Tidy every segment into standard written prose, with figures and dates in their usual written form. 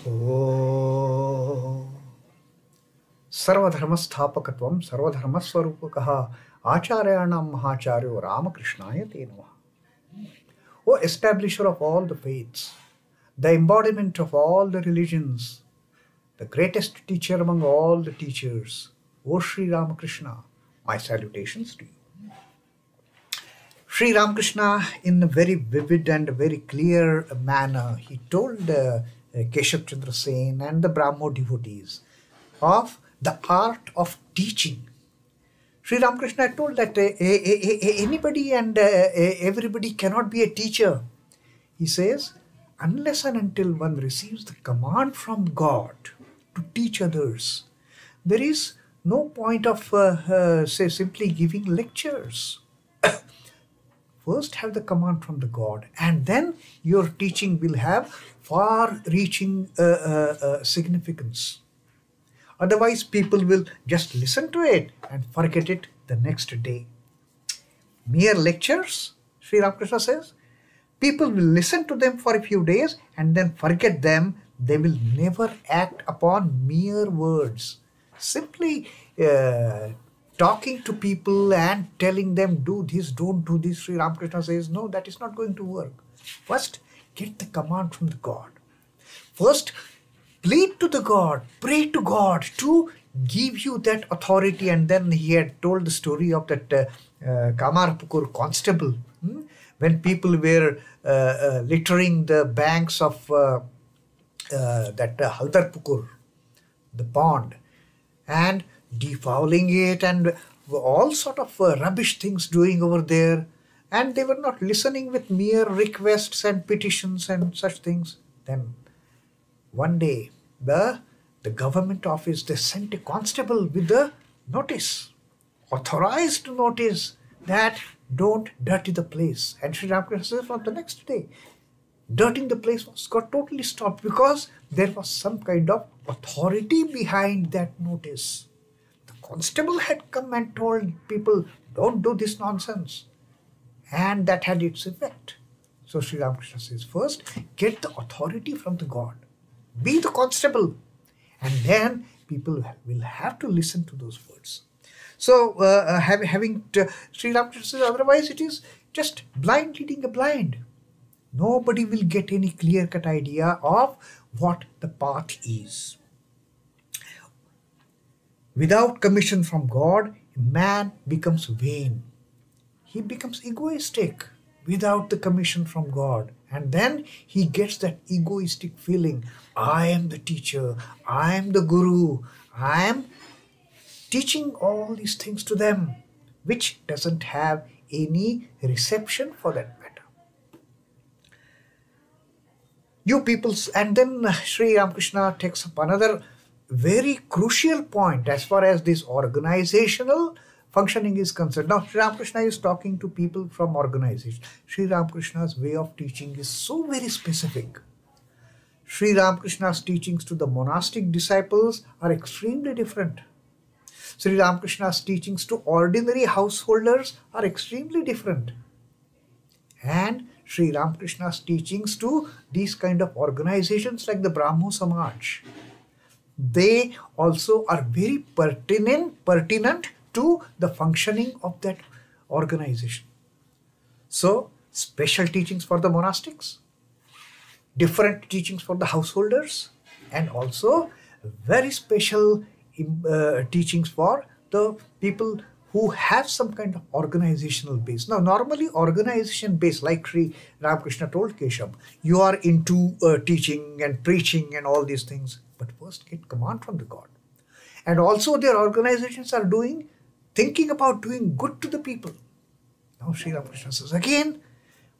Oh, Sarvadharmasthapakatvam Sarvadharmaswarupakaha Acharyanam Mahacharyo Ramakrishnaya Te Namaha. O establisher of all the faiths, the embodiment of all the religions, the greatest teacher among all the teachers, O Sri Ramakrishna, my salutations to you. Sri Ramakrishna, in a very vivid and very clear manner, he told Keshav Chandra Sen and the Brahmo devotees of the art of teaching. Sri Ramakrishna told that anybody and everybody cannot be a teacher. He says, unless and until one receives the command from God to teach others, there is no point of say simply giving lectures. First have the command from the God, and then your teaching will have far-reaching significance. Otherwise, people will just listen to it and forget it the next day. Mere lectures, Sri Ramakrishna says, people will listen to them for a few days and then forget them. They will never act upon mere words. Simply talking to people and telling them, do this, don't do this, Sri Ramakrishna says, no, that is not going to work. First, get the command from the God. First, plead to the God, pray to God to give you that authority. And then he had told the story of that Kamarpukur constable. When people were littering the banks of that Haldarpukur, the pond, and defouling it and all sort of rubbish things doing over there, and they were not listening with mere requests and petitions and such things. Then one day the government office, they sent a constable with the notice, authorized notice, that don't dirty the place. And Sri Ramakrishna says, from the next day, dirtying the place got totally stopped because there was some kind of authority behind that notice. Constable had come and told people, don't do this nonsense. And that had its effect. So Sri Ramakrishna says, first, get the authority from the God. Be the constable. And then people will have to listen to those words. So Sri Ramakrishna says, otherwise it is just blind leading the blind. Nobody will get any clear-cut idea of what the path is. Without commission from God, man becomes vain. He becomes egoistic without the commission from God. And then he gets that egoistic feeling, I am the teacher, I am the guru, I am teaching all these things to them, which doesn't have any reception for that matter. You peoples, and then Sri Ramakrishna takes up another very crucial point as far as this organizational functioning is concerned. Now, Sri Ramakrishna is talking to people from organization. Sri Ramakrishna's way of teaching is so very specific. Sri Ramakrishna's teachings to the monastic disciples are extremely different. Sri Ramakrishna's teachings to ordinary householders are extremely different. And Sri Ramakrishna's teachings to these kind of organizations like the Brahmo Samaj, they also are very pertinent to the functioning of that organization. So, special teachings for the monastics, different teachings for the householders, and also very special teachings for the people who have some kind of organizational base. Now, normally organization base, like Sri Ramakrishna told Keshav, you are into teaching and preaching and all these things. But first get command from the God. And also their organizations are thinking about doing good to the people. Now Sri Ramakrishna says, again,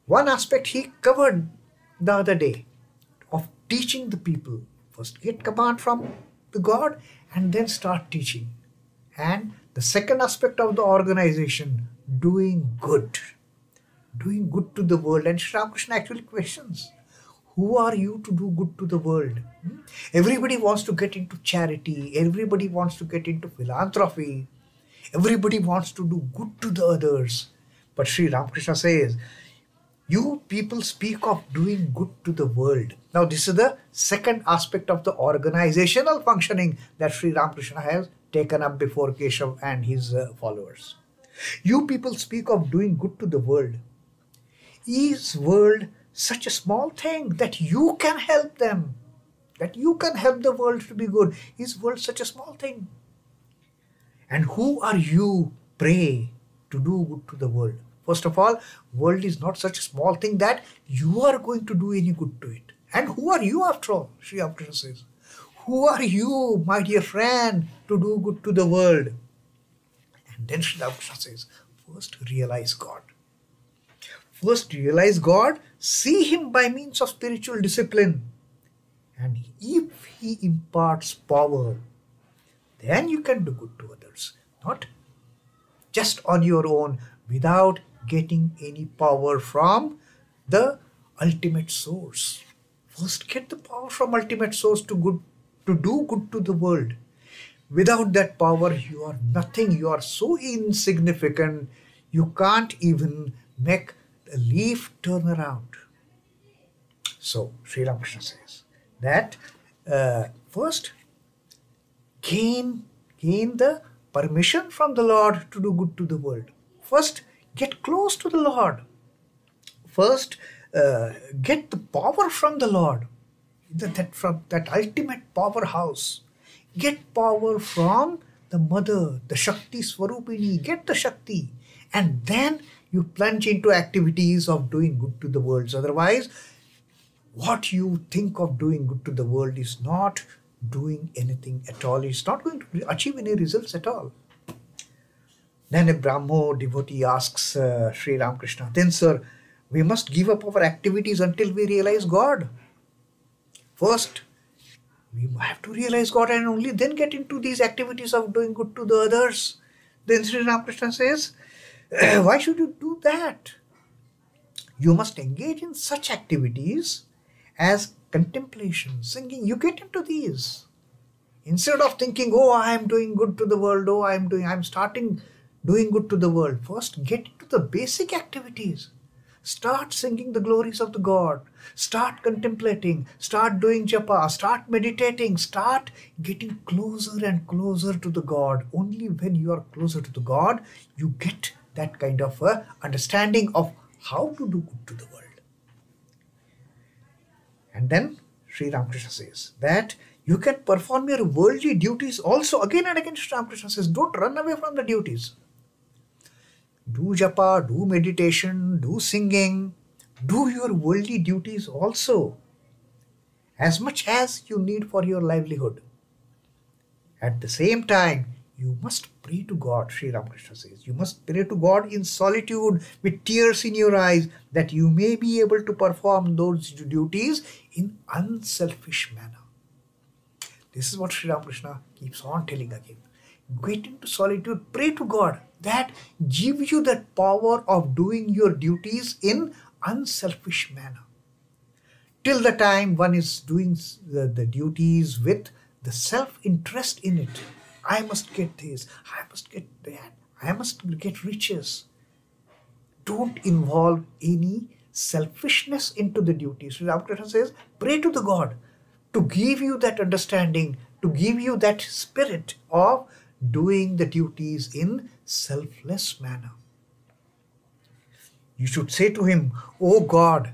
one aspect he covered the other day of teaching the people. First get command from the God and then start teaching. And the second aspect of the organization, doing good to the world. And Sri Ramakrishna actually questions, who are you to do good to the world? Everybody wants to get into charity. Everybody wants to get into philanthropy. Everybody wants to do good to the others. But Sri Ramakrishna says, You people speak of doing good to the world. Now, this is the second aspect of the organizational functioning that Sri Ramakrishna has taken up before Keshav and his followers. You people speak of doing good to the world. Is world such a small thing that you can help them? That you can help the world to be good? Is world such a small thing? And who are you, pray, to do good to the world? First of all, world is not such a small thing that you are going to do any good to it. And who are you after all? Sri Ramakrishna says, who are you, my dear friend, to do good to the world? And then Sri Ramakrishna says, first realize God. First realize God, see Him by means of spiritual discipline. And if He imparts power, then you can do good to others. Not just on your own, without getting any power from the ultimate source. First get the power from ultimate source to do good to the world. Without that power, you are nothing. You are so insignificant, you can't even make a leaf turn around. So Sri Ramakrishna says that first gain the permission from the Lord to do good to the world. First get close to the Lord. First get the power from the Lord, from that ultimate powerhouse. Get power from the mother, the Shakti Swarupini. Get the Shakti, and then you plunge into activities of doing good to the world. Otherwise, what you think of doing good to the world is not doing anything at all. It's not going to achieve any results at all. Then a Brahmo devotee asks Sri Ramakrishna, then sir, we must give up our activities until we realize God. First, we have to realize God and only then get into these activities of doing good to the others. Then Sri Ramakrishna says, why should you do that? You must engage in such activities as contemplation, singing. You get into these. Instead of thinking, oh, I am doing good to the world, oh, I'm starting doing good to the world. First, get into the basic activities. Start singing the glories of the God. Start contemplating. Start doing japa. Start meditating. Start getting closer and closer to the God. Only when you are closer to the God, you get that kind of understanding of how to do good to the world. And then Sri Ramakrishna says that you can perform your worldly duties also. Again and again Sri Ramakrishna says, don't run away from the duties. Do japa, do meditation, do singing, do your worldly duties also, as much as you need for your livelihood. At the same time, you must pray to God, Sri Ramakrishna says. You must pray to God in solitude with tears in your eyes, that you may be able to perform those duties in unselfish manner. This is what Sri Ramakrishna keeps on telling again. Get into solitude, pray to God. That gives you that power of doing your duties in unselfish manner. Till the time one is doing the duties with the self-interest in it. I must get this, I must get that, I must get riches. Don't involve any selfishness into the duties. Sri Ramakrishna says, pray to the God to give you that understanding, to give you that spirit of doing the duties in selfless manner. You should say to Him, O God,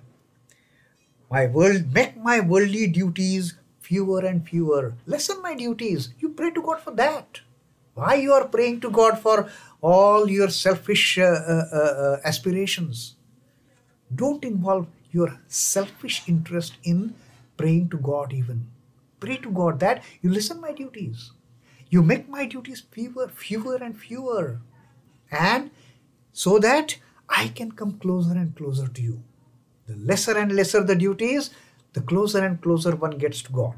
make my worldly duties fewer and fewer. Lessen my duties. You pray to God for that. Why you are praying to God for all your selfish aspirations? Don't involve your selfish interest in praying to God even. Pray to God that you lessen my duties. You make my duties fewer and fewer. And so that I can come closer and closer to you. The lesser and lesser the duties, the closer and closer one gets to God.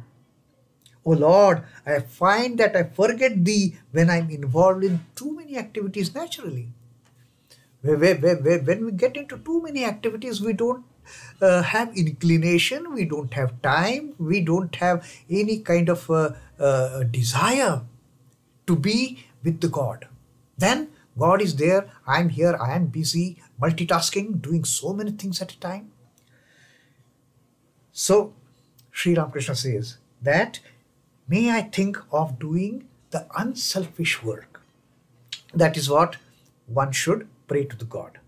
Oh Lord, I find that I forget Thee when I'm involved in too many activities naturally. When we get into too many activities, we don't have inclination, we don't have time, we don't have any kind of desire to be with the God. Then God is there, I am here, I am busy, multitasking, doing so many things at a time. So Sri Ramakrishna says that, may I think of doing the unselfish work. That is what one should pray to the God.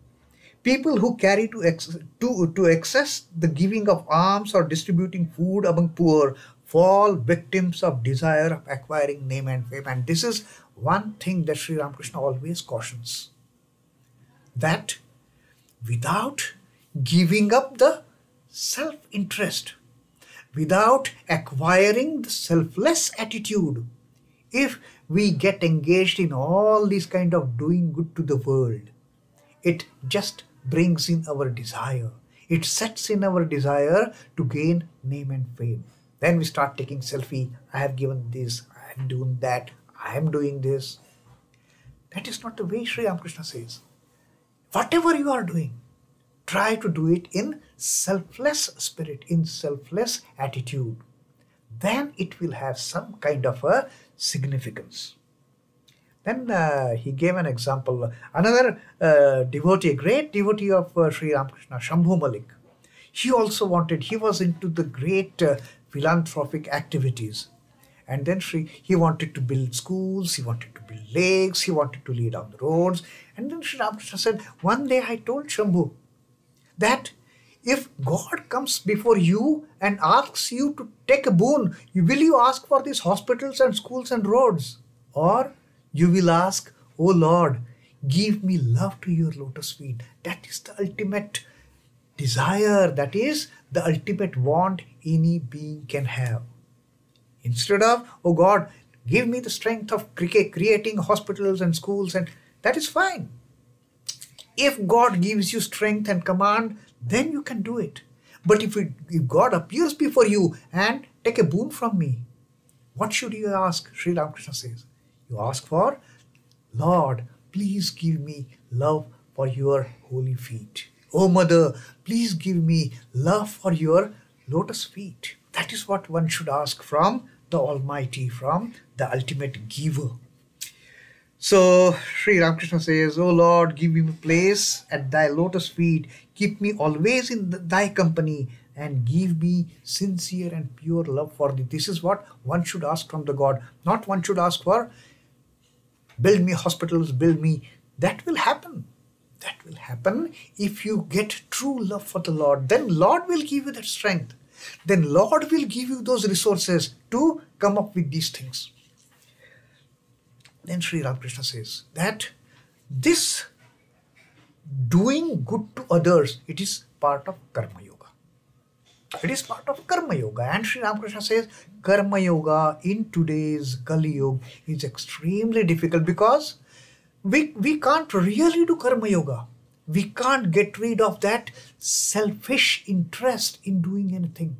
People who carry to excess the giving of alms or distributing food among poor fall victims of desire of acquiring name and fame. And this is one thing that Sri Ramakrishna always cautions, that without giving up the self-interest, without acquiring the selfless attitude, if we get engaged in all these kind of doing good to the world, it just brings in our desire. It sets in our desire to gain name and fame. Then we start taking selfie. I have given this, I am doing that, I am doing this. That is not the way Sri Ramakrishna says. Whatever you are doing, try to do it in selfless spirit, in selfless attitude. Then it will have some kind of a significance. Then he gave an example. Another devotee, a great devotee of Sri Ramakrishna, Shambhu Malik. He also he was into the great philanthropic activities. And then he wanted to build schools, he wanted to build lakes, he wanted to lay down the roads. And then Sri Ramakrishna said, one day I told Shambhu that if God comes before you and asks you to take a boon, will you ask for these hospitals and schools and roads? Or you will ask, oh Lord, give me love to your lotus feet. That is the ultimate desire. That is the ultimate want any being can have. Instead of, oh God, give me the strength of creating hospitals and schools, and that is fine. If God gives you strength and command, then you can do it. But if God appears before you and take a boon from me, what should you ask? Sri Ramakrishna says, you ask for, Lord, please give me love for your holy feet. Oh Mother, please give me love for your lotus feet. That is what one should ask from the Almighty, from the ultimate giver. So Sri Ramakrishna says, oh Lord, give me a place at thy lotus feet. Keep me always in thy company and give me sincere and pure love for thee. This is what one should ask from the God. Not one should ask for, build me hospitals, build me. That will happen. That will happen if you get true love for the Lord. Then Lord will give you that strength. Then Lord will give you those resources to come up with these things. Then Sri Ramakrishna says that this doing good to others, it is part of Karmayoga. It is part of Karmayoga. And Sri Ramakrishna says Karmayoga in today's Kaliyuga is extremely difficult because we can't really do Karmayoga. We can't get rid of that selfish interest in doing anything.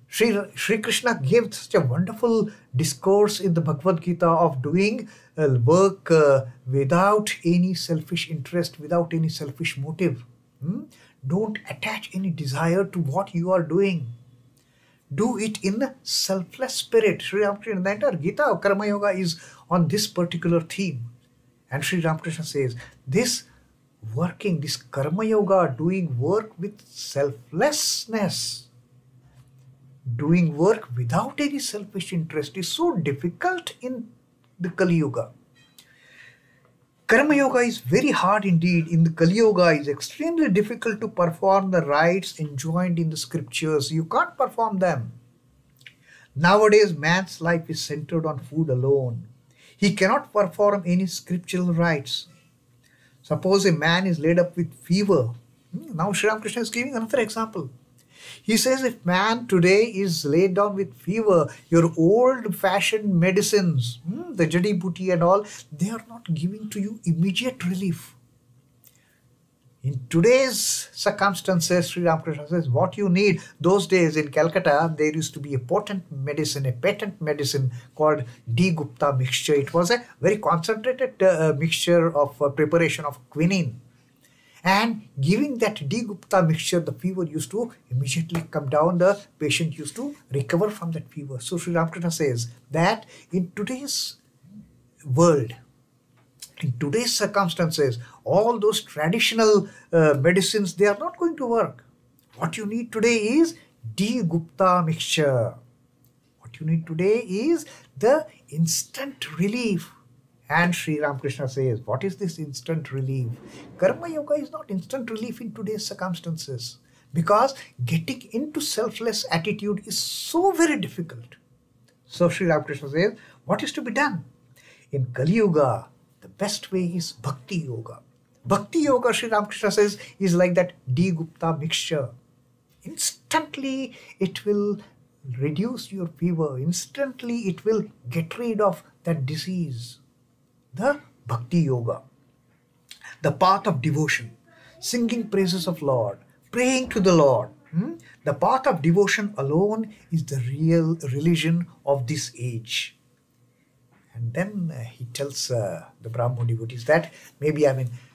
Sri Krishna gave such a wonderful discourse in the Bhagavad Gita of doing work without any selfish interest, without any selfish motive. Don't attach any desire to what you are doing. Do it in a selfless spirit. Sri Ramakrishna, the entire Gita of Karmayoga is on this particular theme. And Sri Ramakrishna says, this Karmayoga, doing work with selflessness, doing work without any selfish interest is so difficult in the Kaliyuga. Karmayoga is very hard indeed. In the Kaliyuga, it is extremely difficult to perform the rites enjoined in the scriptures. You can't perform them. Nowadays, man's life is centered on food alone. He cannot perform any scriptural rites. Suppose a man is laid up with fever. Now Sri Ramakrishna is giving another example. He says if man today is laid down with fever, your old-fashioned medicines, the jadi booty and all, they are not giving to you immediate relief. In today's circumstances, Sri Ramakrishna says, what you need, those days in Calcutta, there used to be a patent medicine called D Gupta' mixture. It was a very concentrated mixture of preparation of quinine. And giving that D Gupta' mixture, the fever used to immediately come down. The patient used to recover from that fever. So Sri Ramakrishna says that in today's world, In today's circumstances, all those traditional medicines, they are not going to work. What you need today is D Gupta mixture. What you need today is the instant relief. And Sri Ramakrishna says, what is this instant relief? Karmayoga is not instant relief in today's circumstances, because getting into selfless attitude is so very difficult. So Sri Ramakrishna says, what is to be done? In Kaliyuga, the best way is bhaktiyoga. Bhaktiyoga, Sri Ramakrishna says, is like that D Gupta mixture. Instantly it will reduce your fever. Instantly it will get rid of that disease. The bhakti yoga, the path of devotion, singing praises of Lord, praying to the Lord. The path of devotion alone is the real religion of this age. And then he tells the Brahmo devotees that maybe,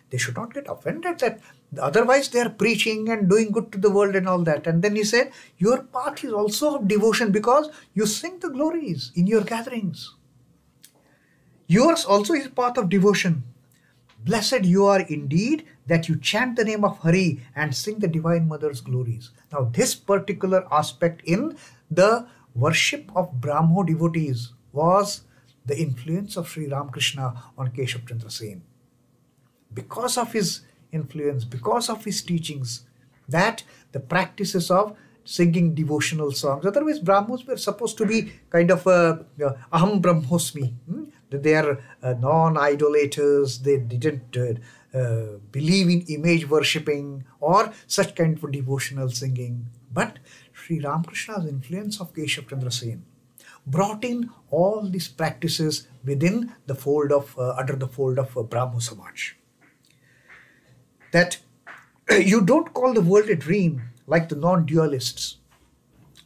they should not get offended that otherwise they are preaching and doing good to the world and all that. And then he said, your path is also of devotion because you sing the glories in your gatherings. Yours also is path of devotion. Blessed you are indeed that you chant the name of Hari and sing the Divine Mother's glories. Now this particular aspect in the worship of Brahmo devotees was the influence of Sri Ramakrishna on Keshav Chandra Sen. Because of his influence, because of his teachings, that the practices of singing devotional songs, otherwise Brahmos were supposed to be kind of aham brahmosmi. They are non-idolaters, they didn't believe in image worshipping or such kind of devotional singing. But Sri Ramakrishna's influence of Keshav Chandra Sen brought in all these practices within the fold of, under the fold of Brahmo Samaj. That you don't call the world a dream like the non-dualists.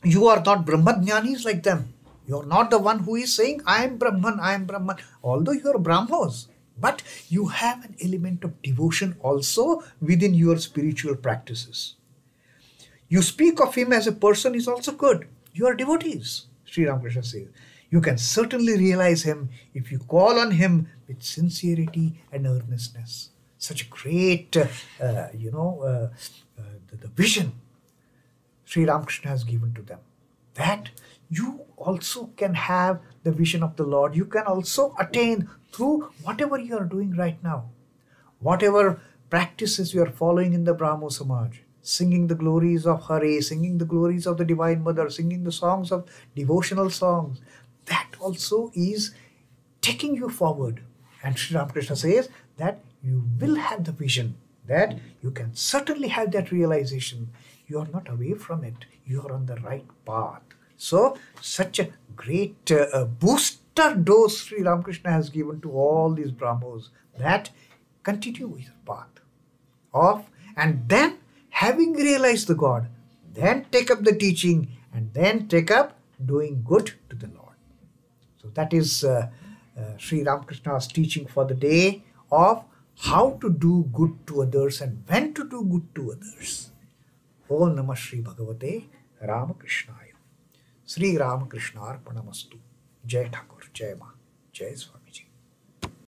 You are not Brahmajnanis like them. You are not the one who is saying, I am Brahman, I am Brahman. Although you are Brahmos, but you have an element of devotion also within your spiritual practices. You speak of him as a person is also good. You are devotees, Sri Ramakrishna says. You can certainly realize him if you call on him with sincerity and earnestness. Such a great, the vision Sri Ramakrishna has given to them. That you also can have the vision of the Lord. You can also attain through whatever you are doing right now. Whatever practices you are following in the Brahmo Samaj. Singing the glories of Hare, singing the glories of the Divine Mother, singing the songs of devotional songs. That also is taking you forward. And Sri Ramakrishna says that you will have the vision, that you can certainly have that realization. You are not away from it. You are on the right path. So, such a great booster dose Sri Ramakrishna has given to all these Brahmos, that continue with your path of, and then having realized the God, then take up the teaching and then take up doing good to the Lord. So that is Sri Ramakrishna's teaching for the day of how to do good to others and when to do good to others. Om Namah Shri Bhagavate Ramakrishnaya. Sri Ramakrishna Arpanamastu. Jai Thakur, Jai Ma, Jai Swami.